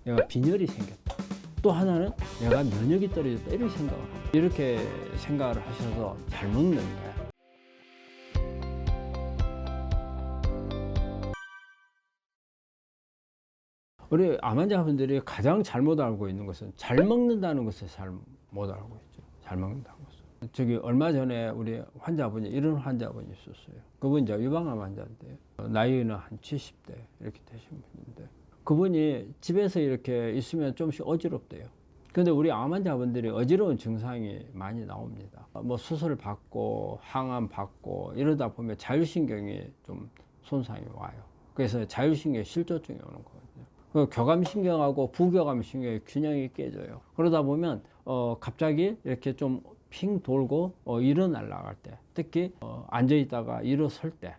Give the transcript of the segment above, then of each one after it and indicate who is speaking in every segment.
Speaker 1: 내가 빈혈이 생겼다. 또 하나는 내가 면역이 떨어졌다. 이렇게 생각을 합니다. 이렇게 생각을 하셔서 잘 먹는 거예요. 우리 암 환자분들이 가장 잘못 알고 있는 것은 잘 먹는다는 것을 잘 못 알고 있죠. 잘 먹는다는 것을. 저기 얼마 전에 우리 환자분이 이런 환자분이 있었어요. 그분 이제 유방암 환자인데 나이는 한 70대 이렇게 되신 분인데 그분이 집에서 이렇게 있으면 좀씩 어지럽대요. 근데 우리 암 환자분들이 어지러운 증상이 많이 나옵니다. 뭐 수술 받고 항암 받고 이러다 보면 자율신경이 좀 손상이 와요. 그래서 자율신경 실조증이 오는 거거든요. 그 교감신경하고 부교감신경의 균형이 깨져요. 그러다 보면 갑자기 이렇게 좀 핑 돌고 일어나려고 할 때, 특히 앉아 있다가 일어설 때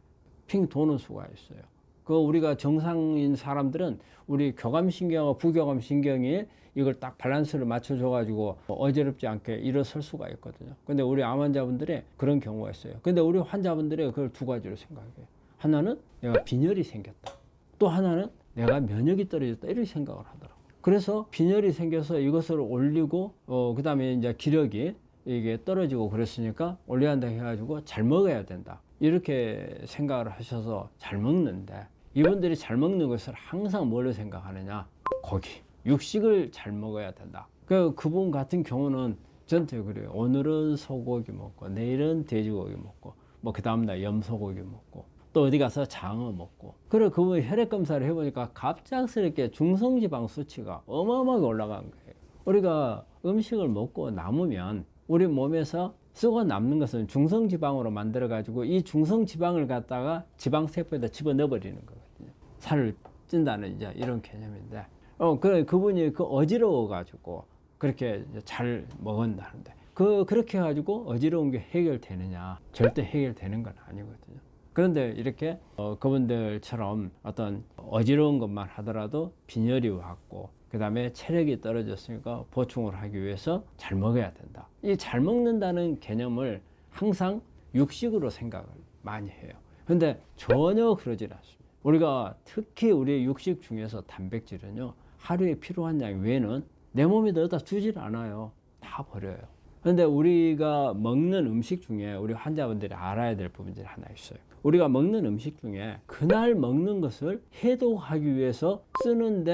Speaker 1: 핑 도는 수가 있어요. 그 우리가 정상인 사람들은 우리 교감신경하고 부교감신경이 이걸 딱 밸런스를 맞춰줘 가지고 어지럽지 않게 일어설 수가 있거든요. 근데 우리 암 환자분들의 그런 경우가 있어요. 근데 우리 환자분들의 그걸 두 가지로 생각해요. 하나는 내가 빈혈이 생겼다. 또 하나는 내가 면역이 떨어졌다. 이렇게 생각을 하더라고요. 그래서 빈혈이 생겨서 이것을 올리고 그 다음에 이제 기력이 이게 떨어지고 그랬으니까 올려야 한다 해가지고 잘 먹어야 된다. 이렇게 생각을 하셔서 잘 먹는데 이분들이 잘 먹는 것을 항상 뭘로 생각하느냐? 고기, 육식을 잘 먹어야 된다. 그분 같은 경우는 저한테 그래요. 오늘은 소고기 먹고 내일은 돼지고기 먹고 뭐 그 다음날 염소고기 먹고 또 어디 가서 장어 먹고. 그래 그분 혈액 검사를 해보니까 갑작스럽게 중성지방 수치가 어마어마하게 올라간 거예요. 우리가 음식을 먹고 남으면 우리 몸에서 쓰고 남는 것은 중성지방으로 만들어 가지고 이 중성지방을 갖다가 지방세포에다 집어넣어 버리는 거거든요. 살을 찐다는 이제 이런 개념인데 그분이 어지러워 가지고 그렇게 잘 먹었다는데 그렇게 해가지고 어지러운 게 해결되느냐? 절대 해결되는 건 아니거든요. 그런데 이렇게 그분들처럼 어떤 어지러운 것만 하더라도 빈혈이 왔고 그 다음에 체력이 떨어졌으니까 보충을 하기 위해서 잘 먹어야 된다. 이 잘 먹는다는 개념을 항상 육식으로 생각을 많이 해요. 근데 전혀 그러질 않습니다. 우리가 특히 우리 육식 중에서 단백질은요 하루에 필요한 양 외에는 내 몸에다 어디다 주질 않아요. 다 버려요. 그런데 우리가 먹는 음식 중에 우리 환자분들이 알아야 될 부분들이 하나 있어요. 우리가 먹는 음식 중에 그날 먹는 것을 해독하기 위해서 쓰는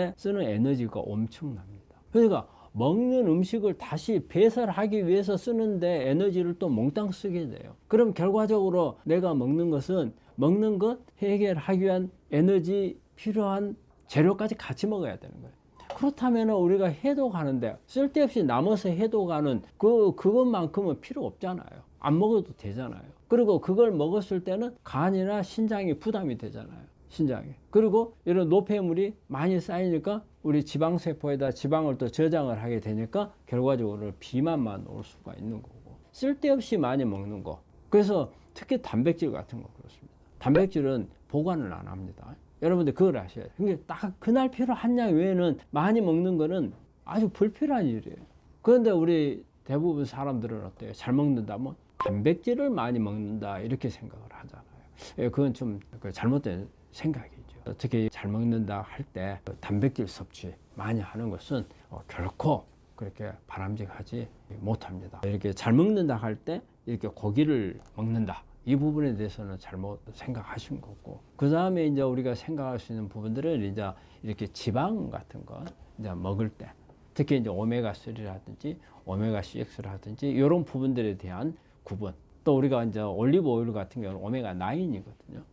Speaker 1: 에너지가 엄청납니다. 그러니까 먹는 음식을 다시 배설하기 위해서 쓰는데 에너지를 또 몽땅 쓰게 돼요. 그럼 결과적으로 내가 먹는 것은 먹는 것 해결하기 위한 에너지 필요한 재료까지 같이 먹어야 되는 거예요. 그렇다면 우리가 해독하는데 쓸데없이 남아서 해독하는 그것만큼은 필요 없잖아요. 안 먹어도 되잖아요. 그리고 그걸 먹었을 때는 간이나 신장이 부담이 되잖아요. 신장이. 그리고 이런 노폐물이 많이 쌓이니까 우리 지방세포에다 지방을 또 저장을 하게 되니까 결과적으로 비만만 올 수가 있는 거고. 쓸데없이 많이 먹는 거. 그래서 특히 단백질 같은 거 그렇습니다. 단백질은 보관을 안 합니다. 여러분들 그걸 아셔야 돼요. 그러니까 딱 그날 필요한 양 외에는 많이 먹는 거는 아주 불필요한 일이에요. 그런데 우리 대부분 사람들은 어때요? 잘 먹는다면 단백질을 많이 먹는다 이렇게 생각을 하잖아요. 그건 좀 잘못된 생각이죠. 특히 잘 먹는다 할 때 단백질 섭취 많이 하는 것은 결코 그렇게 바람직하지 못합니다. 이렇게 잘 먹는다 할 때 이렇게 고기를 먹는다. 이 부분에 대해서는 잘못 생각하신 거고, 그 다음에 이제 우리가 생각할 수 있는 부분들은 이제 이렇게 지방 같은 거 이제 먹을 때, 특히 이제 오메가3라든지 오메가6라든지 이런 부분들에 대한 구분. 또 우리가 이제 올리브 오일 같은 경우는 오메가9이거든요.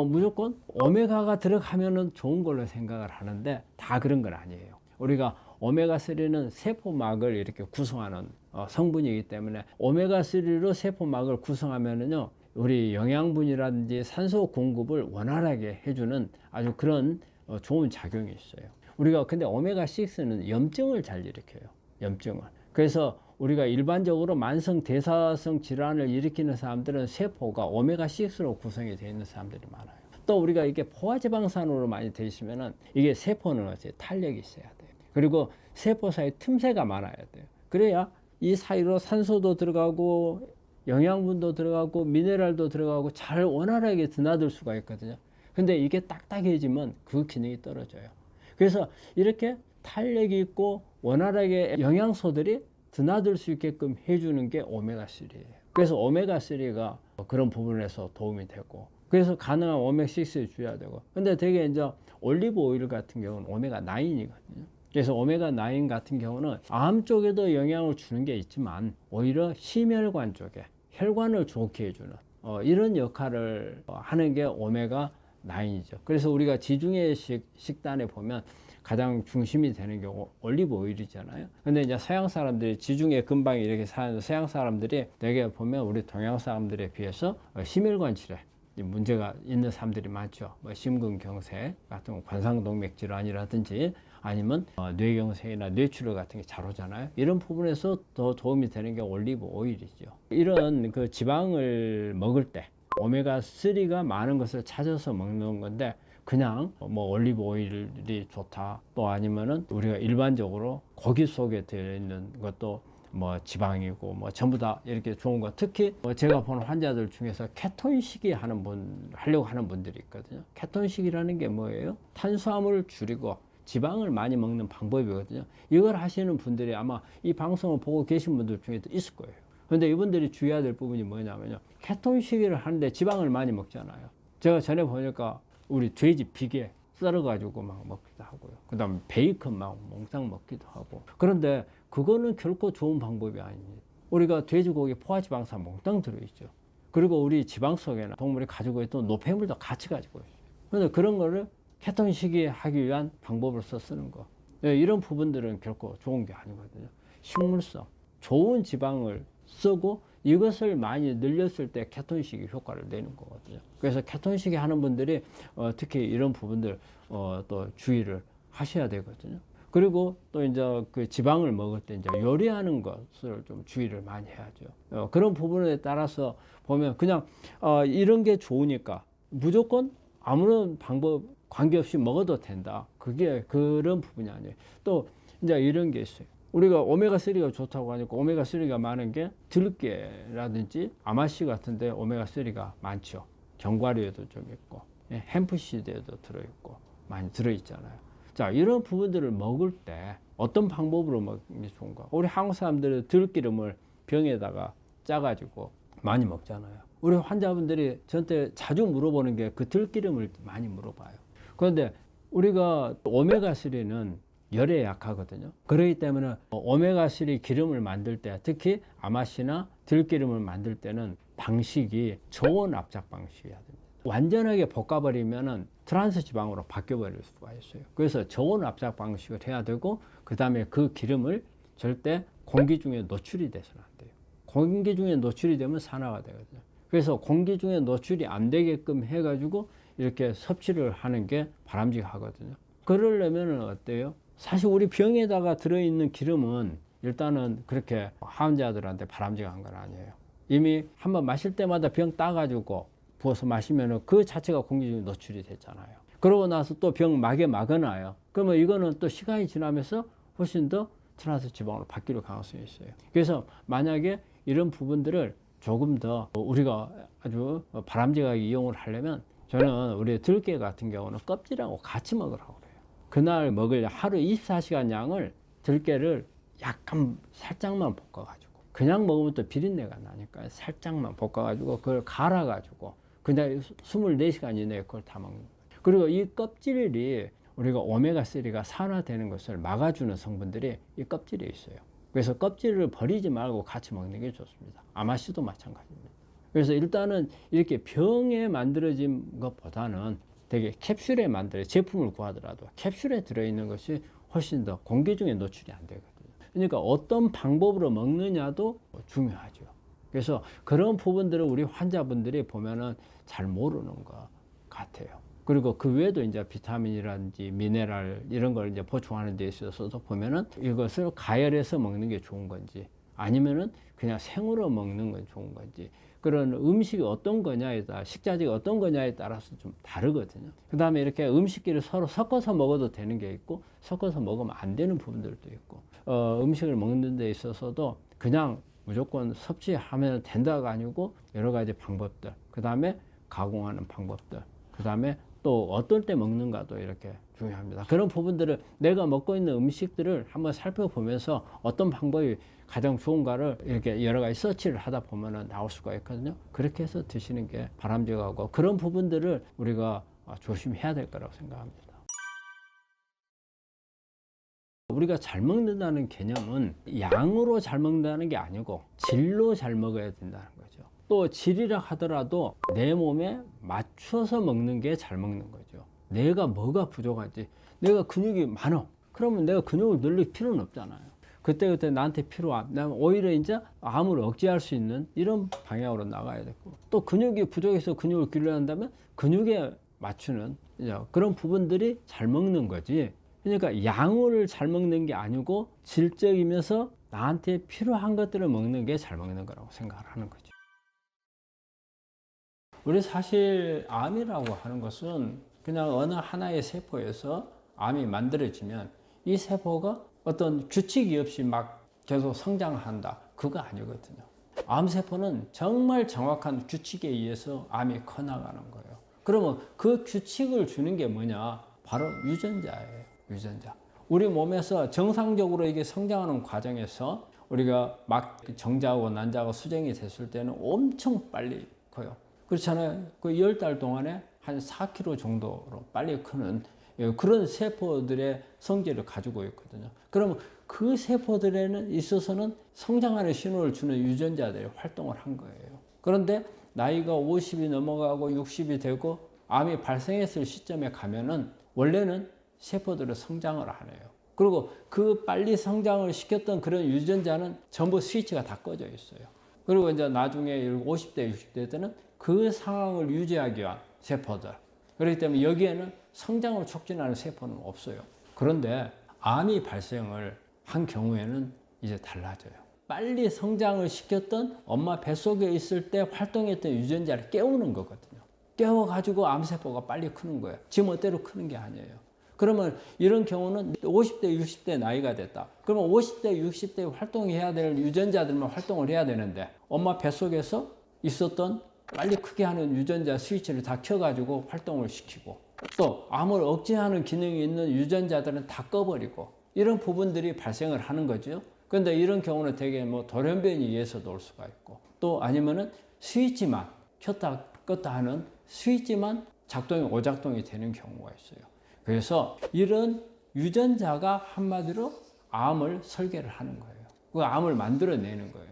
Speaker 1: 무조건 오메가가 들어가면은 좋은 걸로 생각을 하는데 다 그런 건 아니에요. 우리가 오메가3는 세포막을 이렇게 구성하는 성분이기 때문에 오메가3로 세포막을 구성하면은요, 우리 영양분이라든지 산소 공급을 원활하게 해주는 아주 그런 좋은 작용이 있어요. 우리가 근데 오메가6는 염증을 잘 일으켜요. 염증을. 그래서 우리가 일반적으로 만성 대사성 질환을 일으키는 사람들은 세포가 오메가6로 구성이 되어 있는 사람들이 많아요. 또 우리가 이게 포화지방산으로 많이 되어 있으면은 이게 세포는 어째 탄력이 있어야 돼요. 그리고 세포 사이 틈새가 많아야 돼요. 그래야 이 사이로 산소도 들어가고 영양분도 들어가고 미네랄도 들어가고 잘 원활하게 드나들 수가 있거든요. 근데 이게 딱딱해지면 그 기능이 떨어져요. 그래서 이렇게 탄력이 있고 원활하게 영양소들이 드나들 수 있게끔 해주는 게 오메가3예요. 그래서 오메가3가 그런 부분에서 도움이 되고, 그래서 가능한 오메가6를 줘야 되고, 근데 되게 이제 올리브 오일 같은 경우는 오메가9이거든요. 그래서 오메가9 같은 경우는 암 쪽에도 영향을 주는 게 있지만 오히려 심혈관 쪽에 혈관을 좋게 해주는 이런 역할을 하는 게 오메가9이죠. 그래서 우리가 지중해식 식단에 보면 가장 중심이 되는 게 올리브 오일이잖아요. 근데 이제 서양 사람들이 지중해 근방에 이렇게 사는 서양 사람들이 되게 보면 우리 동양 사람들에 비해서 심혈관 질환 문제가 있는 사람들이 많죠. 뭐 심근경색 같은 관상동맥 질환이라든지 아니면 뇌경색이나 뇌출혈 같은 게 잘 오잖아요. 이런 부분에서 더 도움이 되는 게 올리브 오일이죠. 이런 그 지방을 먹을 때 오메가3가 많은 것을 찾아서 먹는 건데, 그냥 뭐 올리브 오일이 좋다, 또 아니면은 우리가 일반적으로 고기 속에 들어있는 것도 뭐 지방이고 뭐 전부 다 이렇게 좋은 거, 특히 제가 보는 환자들 중에서 케톤식이 하려고 하는 분들이 있거든요. 케톤식이라는 게 뭐예요? 탄수화물을 줄이고 지방을 많이 먹는 방법이거든요. 이걸 하시는 분들이 아마 이 방송을 보고 계신 분들 중에도 있을 거예요. 그런데 이분들이 주의해야 될 부분이 뭐냐면요, 케톤식을 하는데 지방을 많이 먹잖아요. 제가 전에 보니까 우리 돼지 비계 썰어가지고 막 먹기도 하고요. 그 다음에 베이컨 막 몽땅 먹기도 하고. 그런데 그거는 결코 좋은 방법이 아닙니다. 우리가 돼지고기 포화지방산 몽땅 들어있죠. 그리고 우리 지방 속에는 동물이 가지고 있던 노폐물도 같이 가지고 있어요. 그런데 그런 거를 케톤식이 하기 위한 방법으로서 쓰는 거, 이런 부분들은 결코 좋은 게 아니거든요. 식물성 좋은 지방을 쓰고 이것을 많이 늘렸을 때 케톤식이 효과를 내는 거거든요. 그래서 케톤식이 하는 분들이 특히 이런 부분들 또 주의를 하셔야 되거든요. 그리고 또 이제 그 지방을 먹을 때 이제 요리하는 것을 좀 주의를 많이 해야죠. 그런 부분에 따라서 보면 그냥 이런 게 좋으니까 무조건 아무런 방법 관계없이 먹어도 된다, 그게 그런 부분이 아니에요. 또 이제 이런 게 있어요. 우리가 오메가3가 좋다고 하니까 오메가3가 많은 게 들깨라든지 아마씨 같은데 오메가3가 많죠. 견과류에도 좀 있고 햄프시드에도 들어있고 많이 들어있잖아요. 자, 이런 부분들을 먹을 때 어떤 방법으로 먹는 게 좋은가? 우리 한국 사람들은 들기름을 병에다가 짜가지고 많이 먹잖아요. 우리 환자분들이 저한테 자주 물어보는 게 그 들기름을 많이 물어봐요. 그런데 우리가 오메가3는 열에 약하거든요. 그렇기 때문에 오메가3 기름을 만들 때, 특히 아마씨나 들기름을 만들 때는 방식이 저온 압착 방식이어야 됩니다. 완전하게 볶아버리면 트랜스 지방으로 바뀌어버릴 수가 있어요. 그래서 저온 압착 방식을 해야 되고, 그 다음에 그 기름을 절대 공기 중에 노출이 돼서는 안 돼요. 공기 중에 노출이 되면 산화가 되거든요. 그래서 공기 중에 노출이 안 되게끔 해가지고 이렇게 섭취를 하는 게 바람직하거든요. 그러려면 어때요? 사실 우리 병에다가 들어있는 기름은 일단은 그렇게 환자들한테 바람직한 건 아니에요. 이미 한번 마실 때마다 병 따가지고 부어서 마시면 그 자체가 공기 중에 노출이 됐잖아요. 그러고 나서 또 병 막에 막아놔요. 그러면 이거는 또 시간이 지나면서 훨씬 더 트랜스 지방으로 바뀔 가능성이 있어요. 그래서 만약에 이런 부분들을 조금 더 우리가 아주 바람직하게 이용을 하려면, 저는 우리 들깨 같은 경우는 껍질하고 같이 먹으라고 그래요. 그날 먹을 하루 24시간 양을 들깨를 약간 살짝만 볶아가지고, 그냥 먹으면 또 비린내가 나니까 살짝만 볶아가지고 그걸 갈아가지고 그냥 24시간 이내에 그걸 다 먹는 거예요. 그리고 이 껍질이 우리가 오메가3가 산화되는 것을 막아주는 성분들이 이 껍질에 있어요. 그래서 껍질을 버리지 말고 같이 먹는 게 좋습니다. 아마씨도 마찬가지입니다. 그래서 일단은 이렇게 병에 만들어진 것보다는 되게 캡슐에 제품을 구하더라도 캡슐에 들어있는 것이 훨씬 더 공기 중에 노출이 안 되거든요. 그러니까 어떤 방법으로 먹느냐도 중요하죠. 그래서 그런 부분들을 우리 환자분들이 보면은 잘 모르는 것 같아요. 그리고 그 외에도 이제 비타민이라든지 미네랄 이런 걸 이제 보충하는 데 있어서도 보면은 이것을 가열해서 먹는 게 좋은 건지, 아니면은 그냥 생으로 먹는 건 좋은 건지, 그런 음식이 어떤 거냐에 따라, 식자재가 어떤 거냐에 따라서 좀 다르거든요. 그 다음에 이렇게 음식끼리 서로 섞어서 먹어도 되는 게 있고, 섞어서 먹으면 안 되는 부분들도 있고, 음식을 먹는 데 있어서도 그냥 무조건 섭취하면 된다가 아니고 여러 가지 방법들, 그 다음에 가공하는 방법들, 그 다음에 또 어떨 때 먹는가도 이렇게 중요합니다. 그런 부분들을 내가 먹고 있는 음식들을 한번 살펴보면서 어떤 방법이 가장 좋은가를 이렇게 여러 가지 서치를 하다 보면은 나올 수가 있거든요. 그렇게 해서 드시는 게 바람직하고 그런 부분들을 우리가 조심해야 될 거라고 생각합니다. 우리가 잘 먹는다는 개념은 양으로 잘 먹는다는 게 아니고 질로 잘 먹어야 된다는 거죠. 또 질이라 하더라도 내 몸에 맞춰서 먹는 게 잘 먹는 거죠. 내가 뭐가 부족하지? 내가 근육이 많아. 그러면 내가 근육을 늘릴 필요는 없잖아요. 그때그때 나한테 필요한, 난 오히려 이제 암을 억제할 수 있는 이런 방향으로 나가야 되고, 또 근육이 부족해서 근육을 길러야 한다면 근육에 맞추는 그런 부분들이 잘 먹는 거지. 그러니까 양을 잘 먹는 게 아니고 질적이면서 나한테 필요한 것들을 먹는 게 잘 먹는 거라고 생각을 하는 거죠. 우리 사실 암이라고 하는 것은 그냥 어느 하나의 세포에서 암이 만들어지면 이 세포가 어떤 규칙이 없이 막 계속 성장한다. 그거 아니거든요. 암세포는 정말 정확한 규칙에 의해서 암이 커나가는 거예요. 그러면 그 규칙을 주는 게 뭐냐? 바로 유전자예요. 유전자. 우리 몸에서 정상적으로 이게 성장하는 과정에서 우리가 막 정자하고 난자하고 수정이 됐을 때는 엄청 빨리 커요. 그렇잖아요. 그 10달 동안에 한 4kg 정도로 빨리 크는 그런 세포들의 성질을 가지고 있거든요. 그러면 그 세포들에는 있어서는 성장하는 신호를 주는 유전자들이 활동을 한 거예요. 그런데 나이가 50이 넘어가고 60이 되고 암이 발생했을 시점에 가면은 원래는 세포들은 성장을 안 해요. 그리고 그 빨리 성장을 시켰던 그런 유전자는 전부 스위치가 다 꺼져 있어요. 그리고 이제 나중에 50대, 60대 때는 그 상황을 유지하기 위한 세포들. 그렇기 때문에 여기에는 성장을 촉진하는 세포는 없어요. 그런데 암이 발생을 한 경우에는 이제 달라져요. 빨리 성장을 시켰던 엄마 뱃속에 있을 때 활동했던 유전자를 깨우는 거거든요. 깨워가지고 암세포가 빨리 크는 거예요. 지 멋대로 크는 게 아니에요. 그러면 이런 경우는 50대, 60대 나이가 됐다. 그러면 50대, 60대 활동해야 될 유전자들만 활동을 해야 되는데 엄마 뱃속에서 있었던 빨리 크게 하는 유전자 스위치를 다 켜가지고 활동을 시키고 또 암을 억제하는 기능이 있는 유전자들은 다 꺼버리고 이런 부분들이 발생을 하는 거죠. 그런데 이런 경우는 되게 뭐 돌연변이에 의해서도 올 수가 있고 또 아니면은 스위치만 켰다 껐다 하는 스위치만 작동이 오작동이 되는 경우가 있어요. 그래서 이런 유전자가 한마디로 암을 설계를 하는 거예요. 그 암을 만들어내는 거예요.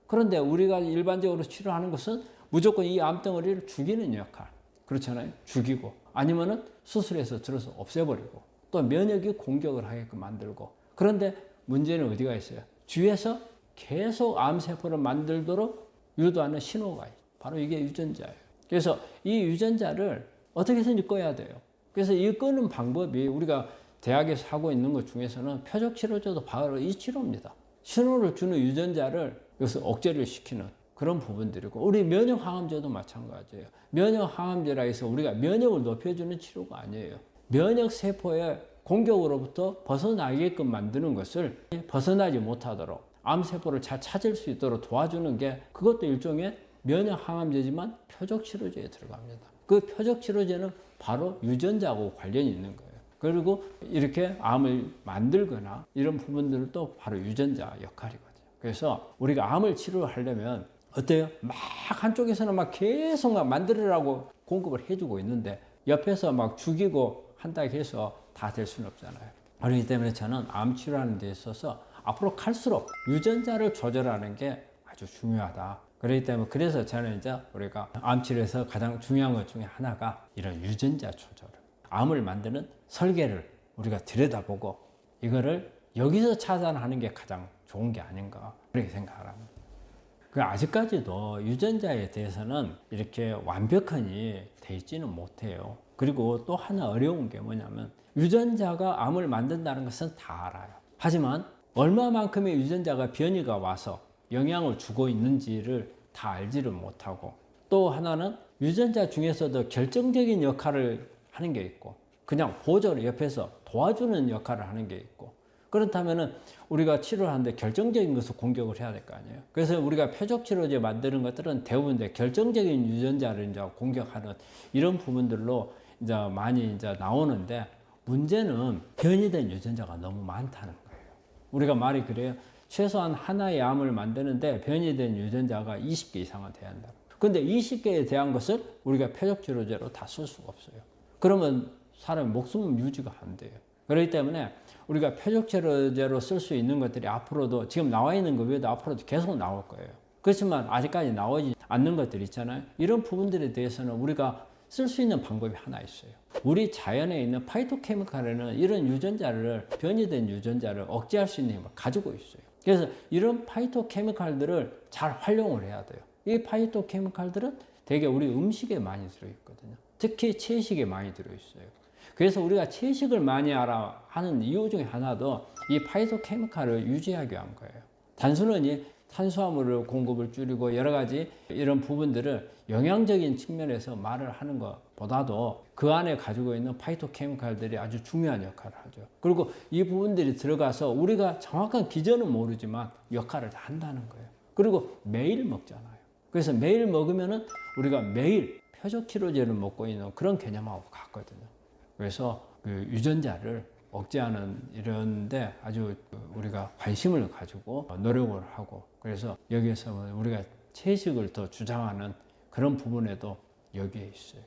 Speaker 1: 그런데 우리가 일반적으로 치료하는 것은 무조건 이 암덩어리를 죽이는 역할. 그렇잖아요. 죽이고 아니면은 수술해서 들어서 없애버리고 또 면역이 공격을 하게끔 만들고 그런데 문제는 어디가 있어요? 뒤에서 계속 암세포를 만들도록 유도하는 신호가 있어요. 바로 이게 유전자예요. 그래서 이 유전자를 어떻게 해서든지 꺼야 돼요. 그래서 이 끄는 방법이 우리가 대학에서 하고 있는 것 중에서는 표적 치료제도 바로 이 치료입니다. 신호를 주는 유전자를 여기서 억제를 시키는 그런 부분들이고 우리 면역 항암제도 마찬가지예요. 면역 항암제라 해서 우리가 면역을 높여주는 치료가 아니에요. 면역 세포의 공격으로부터 벗어나게끔 만드는 것을 벗어나지 못하도록 암세포를 잘 찾을 수 있도록 도와주는 게 그것도 일종의 면역 항암제지만 표적 치료제에 들어갑니다. 그 표적 치료제는 바로 유전자하고 관련이 있는 거예요. 그리고 이렇게 암을 만들거나 이런 부분들도 바로 유전자 역할이거든요. 그래서 우리가 암을 치료하려면 어때요? 막 한쪽에서는 막 계속 막 만들으라고 공급을 해주고 있는데 옆에서 막 죽이고 한다고 해서 다 될 수는 없잖아요. 그렇기 때문에 저는 암 치료하는 데 있어서 앞으로 갈수록 유전자를 조절하는 게 아주 중요하다. 그렇기 때문에 그래서 저는 이제 우리가 암 치료에서 가장 중요한 것 중에 하나가 이런 유전자 조절. 암을 만드는 설계를 우리가 들여다보고 이거를 여기서 차단하는 게 가장 좋은 게 아닌가 그렇게 생각을 합니다. 아직까지도 유전자에 대해서는 이렇게 완벽하니 돼 있지는 못해요. 그리고 또 하나 어려운 게 뭐냐면 유전자가 암을 만든다는 것은 다 알아요. 하지만 얼마만큼의 유전자가 변이가 와서 영향을 주고 있는지를 다 알지를 못하고 또 하나는 유전자 중에서도 결정적인 역할을 하는 게 있고 그냥 보조로 옆에서 도와주는 역할을 하는 게 있고 그렇다면은 우리가 치료를 하는데 결정적인 것을 공격을 해야 될 거 아니에요. 그래서 우리가 표적 치료제 만드는 것들은 대부분 이제 결정적인 유전자를 이제 공격하는 이런 부분들로 이제 많이 이제 나오는데 문제는 변이된 유전자가 너무 많다는 거예요. 우리가 말이 그래요. 최소한 하나의 암을 만드는데 변이된 유전자가 20개 이상은 돼야 한다. 근데 20개에 대한 것을 우리가 표적치료제로 다 쓸 수가 없어요. 그러면 사람의 목숨은 유지가 안 돼요. 그렇기 때문에 우리가 표적치료제로 쓸 수 있는 것들이 앞으로도 지금 나와 있는 것 외에도 앞으로도 계속 나올 거예요. 그렇지만 아직까지 나오지 않는 것들 있잖아요. 이런 부분들에 대해서는 우리가 쓸 수 있는 방법이 하나 있어요. 우리 자연에 있는 파이토케미칼에는 이런 유전자를, 변이된 유전자를 억제할 수 있는 힘을 가지고 있어요. 그래서 이런 파이토케미칼들을 잘 활용을 해야 돼요. 이 파이토케미칼들은 되게 우리 음식에 많이 들어있거든요. 특히 채식에 많이 들어있어요. 그래서 우리가 채식을 많이 하는 이유 중에 하나도 이 파이토케미칼을 유지하기 위한 거예요. 단순히 탄수화물을 공급을 줄이고 여러 가지 이런 부분들을 영양적인 측면에서 말을 하는 것보다도 그 안에 가지고 있는 파이토케미칼들이 아주 중요한 역할을 하죠. 그리고 이 부분들이 들어가서 우리가 정확한 기전은 모르지만 역할을 다 한다는 거예요. 그리고 매일 먹잖아요. 그래서 매일 먹으면은 우리가 매일 표적치료제를 먹고 있는 그런 개념하고 같거든요. 그래서 그 유전자를 억제하는 이런데 아주 우리가 관심을 가지고 노력을 하고, 그래서 여기에서 우리가 채식을 더 주장하는 그런 부분에도 여기에 있어요.